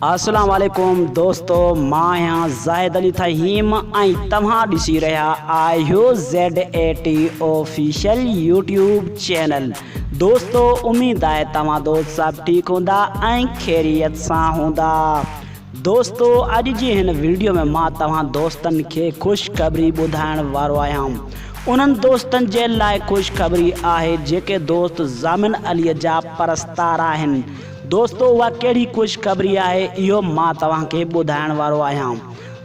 अस्सलाम वालेकुम दोस्तों, मां यहाँ जाहिद अली थहीम आई तव्हां ॾिसी रहा आहियो Z80 ऑफिशियल यूट्यूब चैनल। दोस्तों उम्मीद है तव्हां दोस्त सब ठीक हूंदा ऐं खैरियत सां हूंदा। दोस्तों अॼु जी हिन वीडियो में मां तव्हां दोस्तनि खे ख़ुशख़बरी ॿुधाइण वारो आहियां। उन्हनि दोस्तनि जे लाइ ख़ुशख़बरी आहे जेके दोस्त ज़ामिन अलीअ जा परस्तार आहिनि। दोस्तों उहा कहिड़ी ख़ुशख़बरी आहे इहो मां तव्हांखे ॿुधाइण वारो आहियां।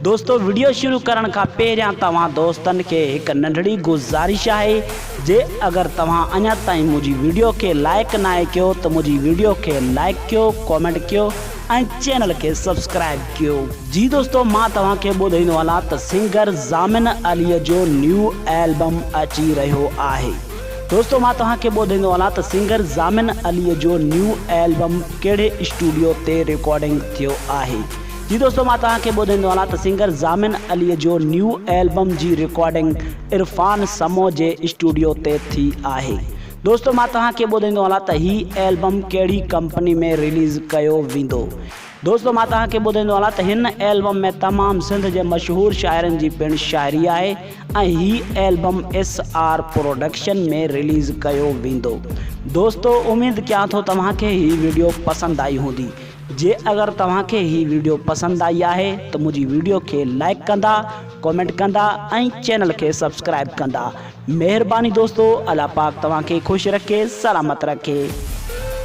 दोस्तों वीडियो शुरू करण खां पहिरियां तव्हां दोस्तनि खे हिकु नंढड़ी गुज़ारिश आहे, जे अगरि तव्हां अञा ताईं मुंहिंजी वीडियो खे लाइक नाहे कयो त मुंहिंजी वीडियो खे लाइक कयो, कॉमेंट कयो ऐं चैनल के सब्सक्राइब कयो। जी दोस्तों मां तव्हांखे ॿुधाईंदो हलां त सिंगर ज़ामिन अलीअ जो न्यू एल्बम अची रहियो आहे। दोस्तों मां तव्हांखे ॿुधाईंदो हलां त सिंगर ज़ामिन अलीअ जो न्यू एल्बम कहिड़े स्टूडियो ते रिकॉर्डिंग थियो आहे। जी दोस्तों मां तव्हांखे ॿुधाईंदो हलां त सिंगर ज़ामिन अलीअ जो न्यू एल्बम जी रिकॉर्डिंग इरफान समो जे स्टूडियो ते थी आहे। दोस्तों मां तव्हांखे ॿुधाईंदो हलां त ही एल्बम कहिड़ी कंपनी में रिलीज़ कयो वेंदो। दोस्तों मां तव्हांखे ॿुधाईंदो हलां त हिन एल्बम में तमामु सिंध जे मशहूर शाइरनि जी पिणु शाइरी आहे ऐं ही एल्बम SR प्रोडक्शन में रिलीज़ कयो वेंदो। दोस्तों उम्मीद कयां थो तव्हांखे ही वीडियो पसंदि आई हूंदी। जे अगर तव्हांखे ही वीडियो पसंद आई है तो मुझी वीडियो के लाइक कंदा, कमेंट कंदा ऐं चैनल के सब्सक्राइब कंदा। मेहरबानी दोस्तों, अल्लाह पाक तव्हांखे खुश रखे, सलामत रखे।